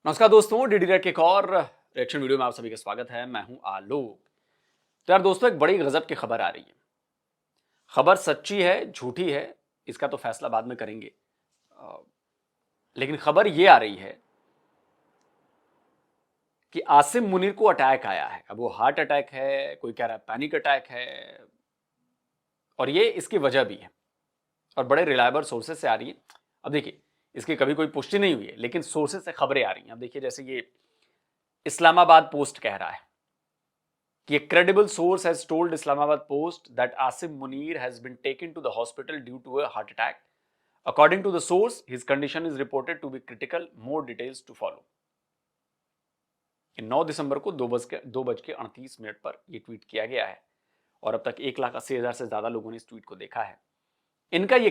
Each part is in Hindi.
नमस्कार दोस्तों, डीडी रेड के एक और रिएक्शन वीडियो में आप सभी का स्वागत है। मैं हूं आलोक। तो यार दोस्तों, एक बड़ी गजब की खबर आ रही है। खबर सच्ची है झूठी है इसका तो फैसला बाद में करेंगे, लेकिन खबर ये आ रही है कि आसिम मुनीर को अटैक आया है। अब वो हार्ट अटैक है, कोई कह रहा है पैनिक अटैक है, और ये इसकी वजह भी है और बड़े रिलायबल सोर्सेज से आ रही है। अब देखिए, इसकी कभी कोई पुष्टि नहीं हुई है, लेकिन सोर्सेज से खबरें आ रही हैं। अब देखिए, जैसे ये इस्लामाबाद पोस्ट कह रहा है कि a credible source has told Islamabad Post that Asim Munir has been taken to the hospital due to a heart attack. According to the source, his condition is reported to be critical. More details to follow. 9 दिसंबर को 2:38 पर यह ट्वीट किया गया है और अब तक 1,80,000 से ज्यादा लोगों ने इस ट्वीट को देखा है। इनका यह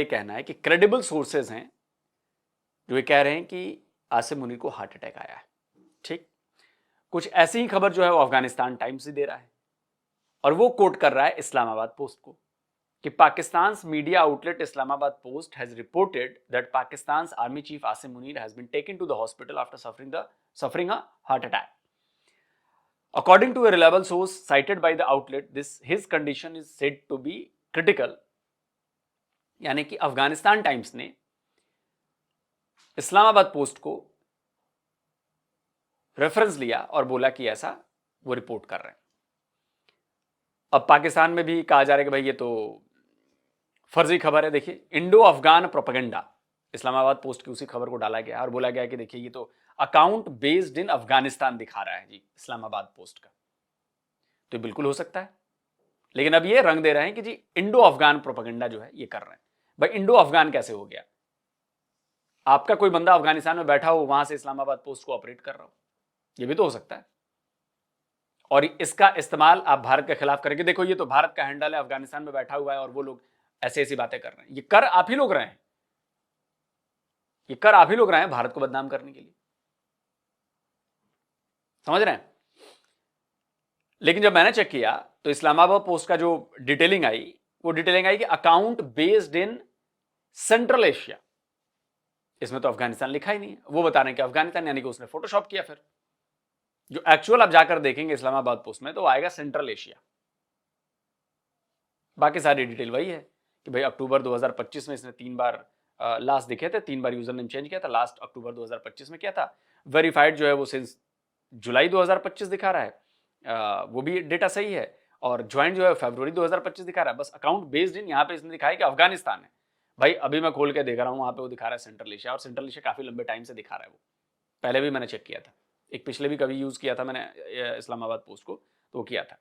कहना है कि क्रेडिबल सोर्सेज हैं जो ये कह रहे हैं कि आसिम मुनीर को हार्ट अटैक आया है। ठीक, कुछ ऐसी ही खबर जो है वो अफगानिस्तान टाइम्स से दे रहा है और वो कोट कर रहा है इस्लामाबाद पोस्ट को कि Pakistan media outlet Islamabad post has reported that Pakistan army chief Asim Munir has been taken to the hospital after suffering a heart attack. According to a reliable source cited by the outlet, his condition is said to be critical. यानी कि अफगानिस्तान टाइम्स ने इस्लामाबाद पोस्ट को रेफरेंस लिया और बोला कि ऐसा वो रिपोर्ट कर रहे हैं। अब पाकिस्तान में भी कहा जा रहा है कि भाई ये तो फर्जी खबर है। देखिए, Indo Afghan propaganda, Islamabad post की उसी खबर को डाला गया और बोला गया कि देखिए ये तो अकाउंट बेस्ड इन अफगानिस्तान दिखा रहा है जी इस्लामाबाद पोस्ट का। तो बिल्कुल हो सकता है, लेकिन अब ये रंग दे रहे हैं कि जी इंडो अफगान प्रोपेगेंडा जो है ये कर रहे हैं। भाई इंडो अफगान कैसे हो गया? आपका कोई बंदा अफगानिस्तान में बैठा हो, वहां से इस्लामाबाद पोस्ट को ऑपरेट कर रहा हो, ये भी तो हो सकता है। और इसका इस्तेमाल आप भारत के खिलाफ करेंगे। देखो, ये तो भारत का हैंडल है, अफगानिस्तान में बैठा हुआ है और वो लोग ऐसी ऐसी बातें कर रहे हैं। ये कर आप ही लोग रहे हैं, ये कर आप ही लोग रहे हैं भारत को बदनाम करने के लिए, समझ रहे हैं? लेकिन जब मैंने चेक किया तो इस्लामाबाद पोस्ट का जो डिटेलिंग आई, वो डिटेलिंग आई कि account based in central Asia. इसमें तो अफगानिस्तान लिखा ही नहीं है। वो बता रहे हैं कि अफगानिस्तान, यानी कि उसने फोटोशॉप किया। फिर जो एक्चुअल आप जाकर देखेंगे इस्लामाबाद पोस्ट में तो आएगा सेंट्रल एशिया। बाकी सारी डिटेल वही है कि भाई अक्टूबर 2025 में इसने 3 बार लास्ट दिखे थे, 3 बार यूजर नेम चेंज किया था। लास्ट अक्टूबर 2025 में किया था। वेरीफाइड जो है वो सिंस जुलाई 2025 दिखा रहा है, वो भी डेटा सही है। और ज्वाइंट जो है फरवरी 2025 दिखा रहा है। बस अकाउंट बेस्ड इन यहाँ पे इसने दिखाया कि अफगानिस्तान है। भाई अभी मैं खोल के देख रहा हूँ, वहां पे वो दिखा रहा है सेंट्रल एशिया, और सेंट्रल एशिया काफी लंबे टाइम से दिखा रहा है। वो पहले भी मैंने चेक किया था, एक पिछले भी कभी यूज किया था मैंने इस्लामाबाद पोस्ट को, तो वो किया था।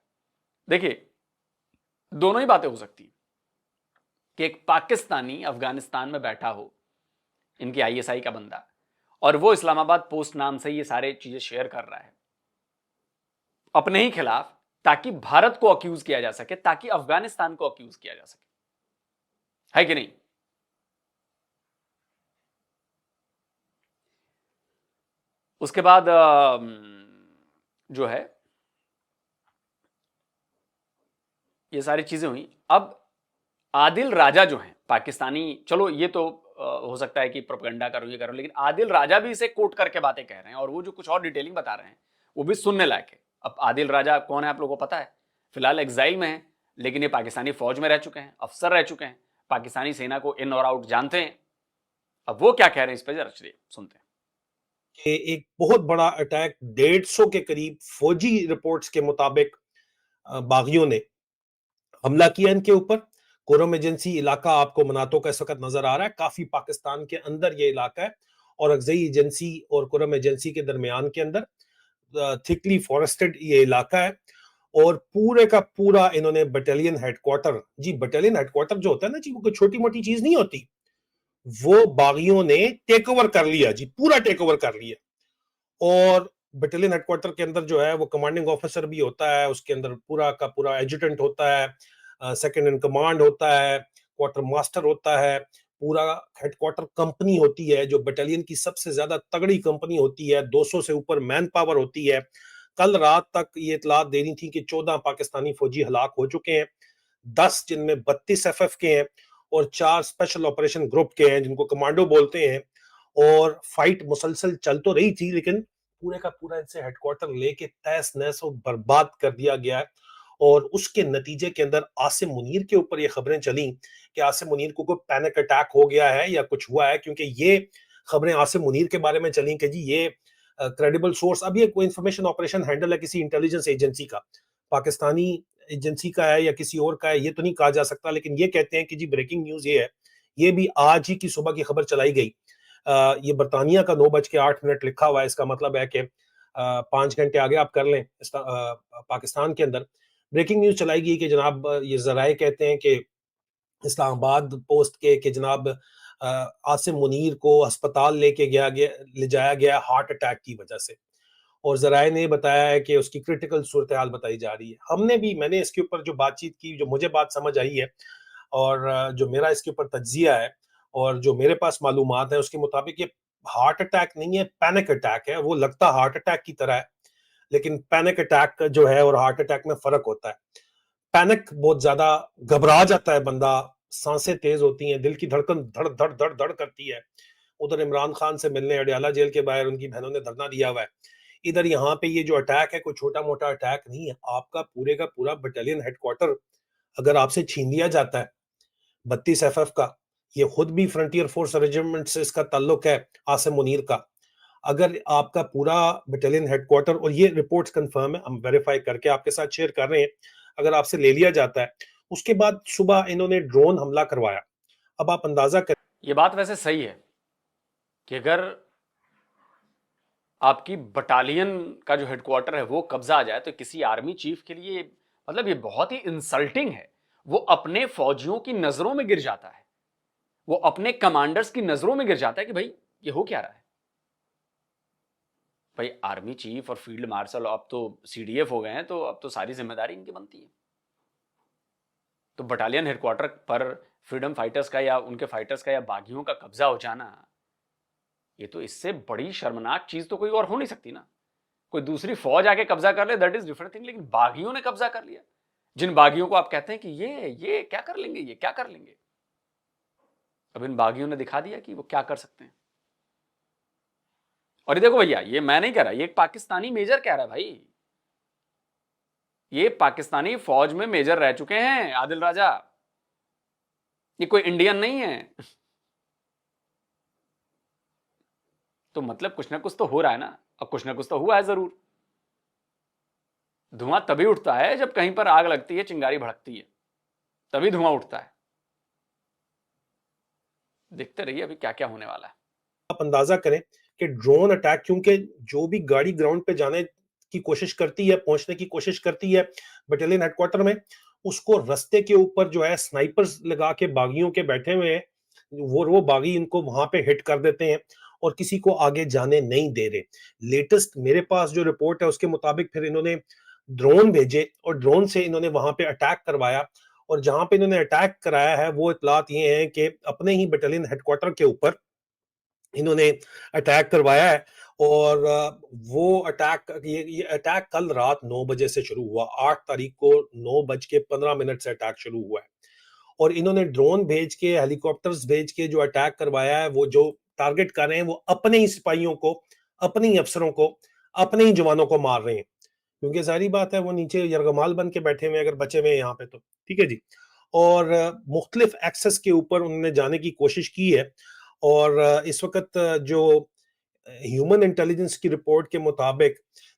देखिए, दोनों ही बातें हो सकती है कि एक पाकिस्तानी अफगानिस्तान में बैठा हो, इनकी आईएसआई का बंदा, और वो इस्लामाबाद पोस्ट नाम से ये सारे चीजें शेयर कर रहा है अपने ही खिलाफ, ताकि भारत को अक्यूज किया जा सके, ताकि अफगानिस्तान को अक्यूज किया जा सके, है कि नहीं? उसके बाद जो है ये सारी चीजें हुई। अब आदिल राजा जो हैं पाकिस्तानी, चलो ये तो हो सकता है कि प्रोपेगेंडा करो, ये करो, लेकिन आदिल राजा भी इसे कोट करके बातें कह रहे हैं और वो जो कुछ और डिटेलिंग बता रहे हैं वो भी सुनने लायक है। अब आदिल राजा कौन है आप लोगों को पता है? फिलहाल एग्जाइल में है, लेकिन ये पाकिस्तानी फौज में रह चुके हैं, अफसर रह चुके हैं, पाकिस्तानी सेना को इन और आउट जानते हैं। अब वो क्या कह रहे हैं इस पर जरा चलिए सुनते हैं। कि एक बहुत बड़ा अटैक 150 के करीब फौजी रिपोर्ट्स के मुताबिक बागियों ने हमला किया इनके ऊपर। कोरम एजेंसी इलाका आपको मनातो का इस वक्त नजर आ रहा है, काफी पाकिस्तान के अंदर ये इलाका है और अगजई एजेंसी और कोरम एजेंसी के दरमियान के अंदर थिकली फॉरेस्टेड ये इलाका है। और पूरे का पूरा इन्होंने बटालियन हेडक्वार्टर, जी बटालियन हेडक्वार्टर जो होता है ना जी, वो कोई छोटी मोटी चीज नहीं होती, वो बागियों ने टेक ओवर कर लिया जी, पूरा टेक ओवर कर लिया। और बटालियन हेडक्वार्टर के अंदर जो है वो कमांडिंग ऑफिसर भी होता है, उसके अंदर पूरा का पूरा एजुटेंट होता है, सेकंड इन कमांड होता है, क्वार्टर मास्टर होता है, पूरा हेडक्वार्टर कंपनी होती है जो बटालियन की सबसे ज्यादा तगड़ी कंपनी होती है, 200 से ऊपर मैन पावर होती है। कल रात तक ये इतलात दे रही थी कि 14 पाकिस्तानी फौजी हलाक हो चुके हैं, 10 जिनमें 32 एफएफ के हैं और 4 स्पेशल ऑपरेशन ग्रुप के हैं जिनको कमांडो बोलते हैं। और फाइट मुसलसल चल तो रही थी, लेकिन पूरे का पूरा इनसे हेडक्वार्टर लेके तहस नहस और बर्बाद कर दिया गया है। और उसके नतीजे के अंदर आसिम मुनीर के ऊपर ये खबरें चली कि आसिम मुनीर को कोई पैनिक अटैक हो गया है या कुछ हुआ है, क्योंकि ये खबरें आसिम मुनीर के बारे में चली कि जी ये क्रेडिबल सोर्स, अब ये कोई इंफॉर्मेशन ऑपरेशन हैंडल है किसी इंटेलिजेंस एजेंसी का, पाकिस्तानी एजेंसी का है या किसी और का है, ये तो नहीं कहा जा सकता, लेकिन ये कहते हैं कि जी ब्रेकिंग न्यूज ये है, ये भी आज ही की सुबह की खबर चलाई गई। ये बरतानिया का 9:08 लिखा हुआ है, इसका मतलब है कि 5 घंटे आगे आप कर लें पाकिस्तान के अंदर ब्रेकिंग न्यूज चलाई गई कि जनाब ये जराए कहते हैं कि इस्लामाबाद पोस्ट के कि जनाब आसिम मुनीर को अस्पताल ले जाया गया हार्ट अटैक की वजह से, और जराए ने बताया है कि उसकी क्रिटिकल सूरत हाल बताई जा रही है। मैंने इसके ऊपर जो बातचीत की, जो मुझे बात समझ आई है और जो मेरा इसके ऊपर तज्जिया है और जो मेरे पास मालूमात है, उसके मुताबिक ये हार्ट अटैक नहीं है, पैनिक अटैक है। वो लगता हार्ट अटैक की तरह है, लेकिन पैनिक अटैक जो है और हार्ट अटैक में फर्क होता है। पैनिक बहुत ज्यादा घबरा जाता है बंदा, सांसें तेज होती हैं, दिल की धड़कन धड़ धड़ धड़ धड़ करती है। उधर इमरान खान से मिलने अडयाला जेल के बाहर उनकी बहनों ने धरना दिया हुआ है। इधर यहाँ पे ये जो अटैक है कोई छोटा मोटा अटैक नहीं है, आपका पूरे का पूरा बटालियन हेडक्वार्टर अगर आपसे छीन लिया जाता है 32 FF का, ये खुद भी फ्रंटियर फोर्स रेजिमेंट से इसका ताल्लुक है आसिम मुनीर का, अगर आपका पूरा बटालियन हेडक्वार्टर, और ये रिपोर्ट्स कंफर्म है, हम वेरीफाई करके आपके साथ शेयर कर रहे हैं, अगर आपसे ले लिया जाता है, उसके बाद सुबह इन्होंने ड्रोन हमला करवाया। अब आप अंदाजा करें। ये बात वैसे सही है कि अगर आपकी बटालियन का जो हेडक्वार्टर है वो कब्जा आ जाए तो किसी आर्मी चीफ के लिए मतलब ये बहुत ही इंसल्टिंग है। वो अपने फौजियों की नजरों में गिर जाता है, वो अपने कमांडर्स की नजरों में गिर जाता है कि भाई ये हो क्या रहा है। भाई आर्मी चीफ और फील्ड मार्शल अब तो सीडीएफ हो गए हैं, तो अब तो सारी जिम्मेदारी इनकी बनती है। तो बटालियन हेडक्वार्टर पर फ्रीडम फाइटर्स का या उनके फाइटर्स का या बागियों का कब्जा हो जाना, ये तो इससे बड़ी शर्मनाक चीज तो कोई और हो नहीं सकती ना। कोई दूसरी फौज आके कब्जा कर ले दैट इज डिफरेंट थिंग, लेकिन बागियों ने कब्जा कर लिया, जिन बागियों को आप कहते हैं कि ये क्या कर लेंगे, ये क्या कर लेंगे। अब इन बागियों ने दिखा दिया कि वो क्या कर सकते हैं। और ये देखो भैया, ये मैं नहीं कह रहा, ये एक पाकिस्तानी मेजर कह रहा है भाई, ये पाकिस्तानी फौज में मेजर रह चुके हैं आदिल राजा, ये कोई इंडियन नहीं है। तो मतलब कुछ ना कुछ तो हो रहा है ना, और कुछ ना कुछ तो हुआ है जरूर। धुआं तभी उठता है जब कहीं पर आग लगती है, चिंगारी भड़कती है, तभी धुआं उठता है। देखते रहिए अभी क्या क्या होने वाला है। आप अंदाजा करें कि ड्रोन अटैक, क्योंकि जो भी गाड़ी ग्राउंड पे जाने की कोशिश करती है, पहुंचने की कोशिश करती है बटालियन हेडक्वार्टर में, उसको रास्ते के ऊपर जो है स्नाइपर्स लगा के बागियों के बैठे हुए हैं, वो बागी इनको वहां पे हिट कर देते हैं और किसी को आगे जाने नहीं दे रहे। लेटेस्ट मेरे पास जो रिपोर्ट है उसके मुताबिक फिर इन्होंने ड्रोन भेजे और ड्रोन से इन्होंने वहां पे अटैक करवाया, और जहां पे इन्होंने अटैक कराया है वो इतलात ये है कि अपने ही बटालियन हेडक्वार्टर के ऊपर इन्होंने अटैक करवाया है। और वो अटैक ये अटैक कल रात 9 बजे से शुरू हुआ, 8 तारीख को 9:15 से अटैक शुरू हुआ है, और इन्होंने ड्रोन भेज के, हेलीकॉप्टर्स भेज के जो अटैक करवाया है, वो जो टारगेट कर रहे हैं वो अपने ही सिपाहियों को, अपने ही अफसरों को, अपने ही जवानों को मार रहे हैं, क्योंकि जाहिर बात है वो नीचे यरगमाल बन के बैठे हुए अगर बचे हुए यहाँ पे तो ठीक है जी। और मुख्तलिफ एक्सेस के ऊपर उन्होंने जाने की कोशिश की है, और इस वक्त जो ह्यूमन इंटेलिजेंस की रिपोर्ट के मुताबिक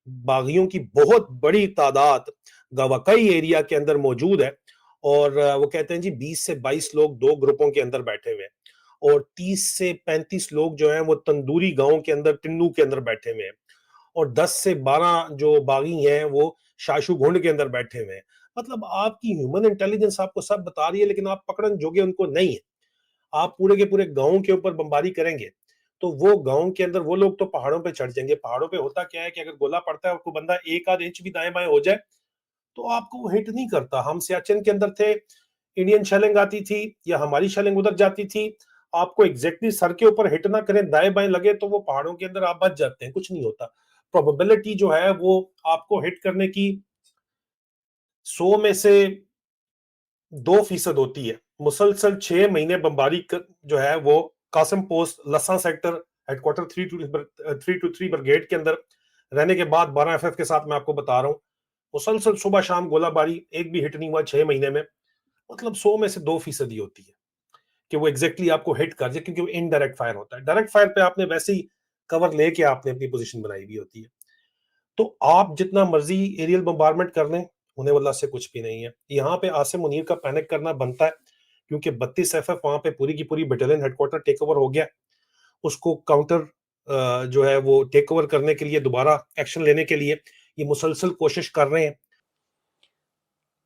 बागियों की बहुत बड़ी तादाद गवाकई एरिया के अंदर मौजूद है, और वो कहते हैं जी 20 से 22 लोग 2 ग्रुपों के अंदर बैठे हुए हैं, और 30 से 35 लोग जो हैं वो तंदूरी गांव के अंदर, टिन्नू के अंदर बैठे हुए हैं, और 10 से 12 जो बागी हैं वो शाशु घुंड के अंदर बैठे हुए हैं। मतलब आपकी ह्यूमन इंटेलिजेंस आपको सब बता रही है, लेकिन आप पकड़न जोगे उनको नहीं है। आप पूरे के पूरे गांव के ऊपर बमबारी करेंगे तो वो गांव के अंदर वो लोग तो पहाड़ों पे चढ़ जाएंगे। पहाड़ों पे होता क्या है कि अगर गोला पड़ता है, आपको बंदा एक आध इंच भी दाएं बाएं हो जाए तो आपको वो हिट नहीं करता। हम सियाचिन के अंदर थे, इंडियन शेलिंग आती थी या हमारी शेलिंग उधर जाती थी, आपको एग्जैक्टली सर के ऊपर हिट ना करें, दाएं बाएं लगे तो वो पहाड़ों के अंदर आप बच जाते हैं, कुछ नहीं होता। प्रोबेबिलिटी जो है वो आपको हिट करने की 100 में से 2% होती है। मुसलसल 6 महीने बमबारी जो है वो Qasim post, Lasa sector, headquarter 323 brigade के अंदर रहने के बाद 12 FF के साथ मैं आपको बता रहा हूँ, मुसलसल सुबह शाम गोलाबारी, एक भी हिट नहीं हुआ 6 महीने में। मतलब 100 में से 2% होती है कि वो एग्जैक्टली आपको हिट कर जाए, क्योंकि वो इनडायरेक्ट फायर होता है। डायरेक्ट फायर पे आपने वैसे ही कवर लेके आपने अपनी पोजीशन बनाई हुई होती है। तो आप जितना मर्जी एरियल बम्बारमेंट कर लें, होने वाला से कुछ भी नहीं है। यहाँ पे आसिम मुनीर का पैनिक करना बनता है, क्योंकि 32 FF वहां पे पूरी की पूरी बटालियन हेडक्वार्टर टेक ओवर हो गया। उसको काउंटर जो है वो टेक ओवर करने के लिए, दोबारा एक्शन लेने के लिए ये मुसलसल कोशिश कर रहे हैं।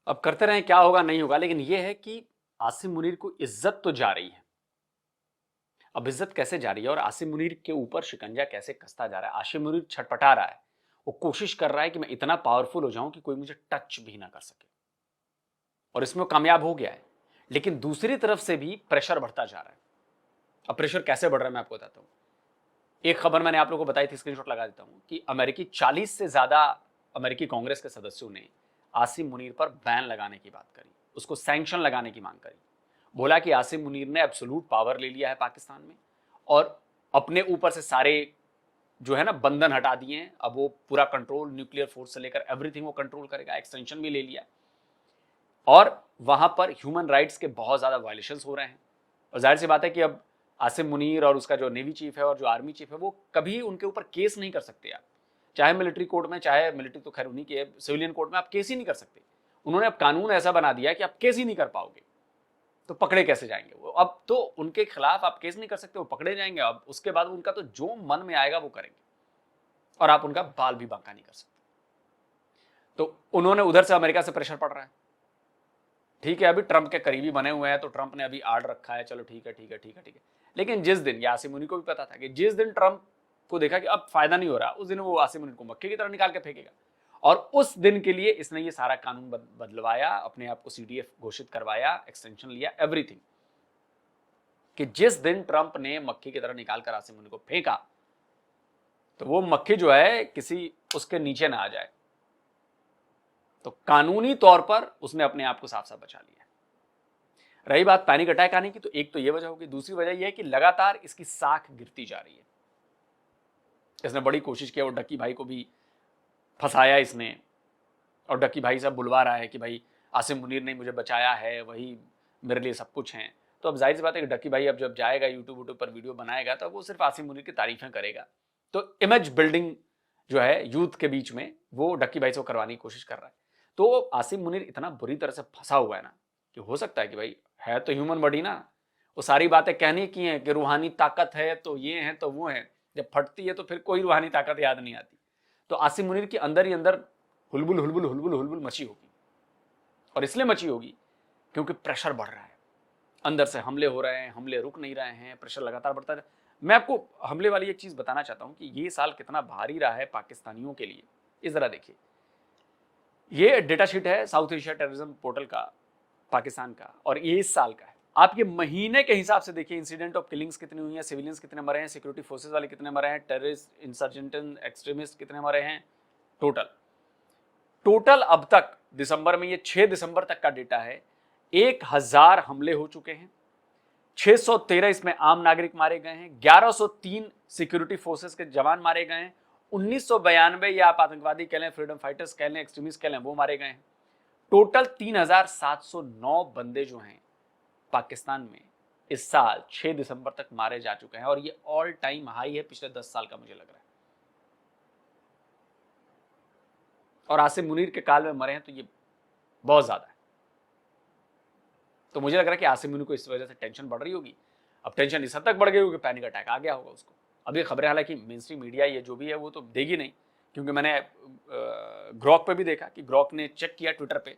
अब करते रहें, क्या होगा नहीं होगा, लेकिन यह है कि आसिम मुनीर को इज्जत तो जा रही है। अब इज्जत कैसे जा रही है और आसिम मुनीर के ऊपर शिकंजा कैसे कसता जा रहा है। आसिम मुनीर छटपटा रहा है, वो कोशिश कर रहा है कि मैं इतना पावरफुल हो जाऊं कि कोई मुझे टच भी ना कर सके, और इसमें कामयाब हो गया है। लेकिन दूसरी तरफ से भी प्रेशर बढ़ता जा रहा है। अब प्रेशर कैसे बढ़ रहा है मैं आपको बताता हूं। एक खबर मैंने आप लोगों को बताई थी, स्क्रीनशॉट लगा देता हूं, कि अमेरिकी 40 से ज्यादा अमेरिकी कांग्रेस के सदस्यों ने आसिम मुनीर पर बैन लगाने की बात करी, उसको सैंक्शन लगाने की मांग करी। बोला कि आसिम मुनीर ने एब्सोल्यूट पावर ले लिया है पाकिस्तान में, और अपने ऊपर से सारे जो है ना बंधन हटा दिए हैं। अब वो पूरा कंट्रोल, न्यूक्लियर फोर्स से लेकर एवरीथिंग वो कंट्रोल करेगा। एक्सटेंशन भी ले लिया, और वहां पर ह्यूमन राइट्स के बहुत ज्यादा वायलेशंस हो रहे हैं। और जाहिर सी बात है कि अब आसिम मुनीर और उसका जो नेवी चीफ है और जो आर्मी चीफ है, वो कभी उनके ऊपर केस नहीं कर सकते आप। चाहे मिलिट्री कोर्ट में, चाहे मिलिट्री तो खैर उन्हीं के, सिविलियन कोर्ट में आप केस ही नहीं कर सकते। उन्होंने अब कानून ऐसा बना दिया कि आप केस ही नहीं कर पाओगे, तो पकड़े कैसे जाएंगे वो। अब तो उनके खिलाफ आप केस नहीं कर सकते, वो पकड़े जाएंगे। अब उसके बाद उनका तो जो मन में आएगा वो करेंगे, और आप उनका बाल भी बांका नहीं कर सकते। तो उन्होंने उधर से अमेरिका से प्रेशर पड़ रहा है। ठीक है, अभी ट्रंप के करीबी बने हुए हैं, तो ट्रंप ने अभी आड़ रखा है, चलो ठीक है ठीक है ठीक है ठीक है। लेकिन जिस दिन, आसिम मुनीर को भी पता था कि जिस दिन ट्रंप को देखा कि अब फायदा नहीं हो रहा, उस दिन वो आसिम मुनीर को मक्के की तरह निकाल के फेंकेगा। और उस दिन के लिए इसने ये सारा कानून बदलवाया, अपने आप को CDF घोषित करवाया, एक्सटेंशन लिया, एवरीथिंग, कि जिस दिन ट्रंप ने मक्खी की तरह निकाल कर आसिम मुनीर को फेंका, तो वो मक्खी जो है किसी उसके नीचे ना आ जाए। तो कानूनी तौर पर उसने अपने आप को साफ साफ बचा लिया। रही बात पैनिक अटैक आने की, तो एक तो ये वजह होगी, दूसरी वजह यह है कि लगातार इसकी साख गिरती जा रही है। इसने बड़ी कोशिश की, और डक्की भाई को भी फंसाया इसने, और डक्की भाई साहब बुलवा रहा है कि भाई आसिम मुनीर ने मुझे बचाया है, वही मेरे लिए सब कुछ हैं। तो अब जाहिर सी बात है कि डक्की भाई अब जब जाएगा यूट्यूब पर वीडियो बनाएगा, तो वो सिर्फ आसिम मुनीर की तारीफें करेगा। तो इमेज बिल्डिंग जो है यूथ के बीच में, वो डक्की भाई से करवाने की कोशिश कर रहा है। तो आसिम मुनीर इतना बुरी तरह से फंसा हुआ है ना, कि हो सकता है कि भाई है तो ह्यूमन बॉडी ना, वो सारी बातें कहने की हैं कि रूहानी ताकत है, तो ये है तो वो है, जब फटती है तो फिर कोई रूहानी ताकत याद नहीं आती। तो आसिम मुनीर के अंदर ही अंदर हुलबुल हुलबुल हुलबुल हुलबुल मची होगी, और इसलिए मची होगी क्योंकि प्रेशर बढ़ रहा है, अंदर से हमले हो रहे हैं, हमले रुक नहीं रहे हैं, प्रेशर लगातार बढ़ता है। मैं आपको हमले वाली एक चीज बताना चाहता हूं कि ये साल कितना भारी रहा है पाकिस्तानियों के लिए। इस तरह देखिए, ये डेटा शीट है साउथ एशिया टेररिज्म पोर्टल का, पाकिस्तान का, और ये इस साल का है। आप ये महीने के हिसाब से देखिए, इंसिडेंट ऑफ किलिंग्स कितनी हुई हैं, सिविलियंस कितने मरे हैं, सिक्योरिटी फोर्सेस वाले कितने मरे हैं, टेररिस्ट, इंसर्जेंट, एक्सट्रीमिस्ट कितने मरे हैं। टोटल अब तक दिसंबर में, ये 6 दिसंबर तक का डेटा है, 1000 हमले हो चुके हैं। 613 इसमें आम नागरिक मारे गए हैं, 1103 सिक्योरिटी फोर्सेस के जवान मारे गए हैं, 1992 या आप आतंकवादी कह लें, फ्रीडम फाइटर्स कह लें, एक्सट्रीमिस्ट कह लें, वो मारे गए हैं। टोटल 3709 बंदे जो हैं पाकिस्तान में इस साल 6 दिसंबर तक मारे जा चुके हैं, और ये ऑल टाइम हाई है पिछले 10 साल का, मुझे लग रहा है। और आसिम मुनीर के काल में मरे हैं तो ये बहुत ज्यादा है। तो मुझे लग रहा है कि आसिम मुनीर को इस वजह से टेंशन बढ़ रही होगी। अब टेंशन इस हद तक बढ़ गई होगी, पैनिक अटैक आ गया होगा उसको। अब ये खबरें हालांकि मेन स्ट्रीम मीडिया ये जो भी है वो तो देगी नहीं, क्योंकि मैंने ग्रॉक पे भी देखा कि ग्रॉक ने चेक किया ट्विटर पे,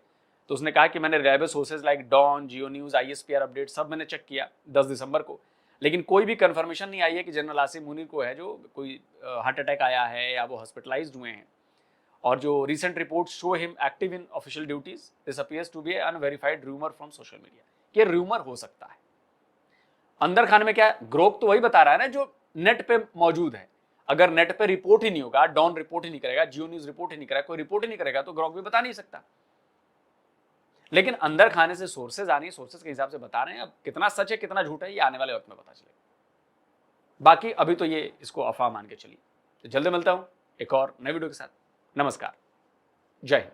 तो उसने कहा कि मैंने रिलायबल सोर्सेज लाइक डॉन, जियो न्यूज़, ISPR अपडेट सब मैंने चेक किया 10 दिसंबर को, लेकिन कोई भी कंफर्मेशन नहीं आई है कि जनरल आसिम मुनीर को है जो कोई हार्ट अटैक आया है या वो हॉस्पिटलाइज्ड हुए हैं। और जो recent report show him active in official duties, this appears to be an unverified rumour from social media. ये रूमर हो सकता है। अंदर खाने में क्या है, ग्रोक तो वही बता रहा है ना जो नेट पे मौजूद है। अगर नेट पे रिपोर्ट ही नहीं होगा, डॉन रिपोर्ट ही नहीं करेगा, जियो न्यूज़ रिपोर्ट ही नहीं करेगा, कोई रिपोर्ट ही नहीं करेगा, तो ग्रोक भी बता नहीं सकता। लेकिन अंदर खाने से सोर्सेज आ रही है, सोर्सेज के हिसाब से बता रहे हैं। अब कितना सच है कितना झूठ है ये आने वाले वक्त में पता चलेगा। बाकी अभी तो ये इसको अफवाह मान के चलिए। तो जल्दी मिलता हूं एक और नए वीडियो के साथ। नमस्कार, जय हिंद।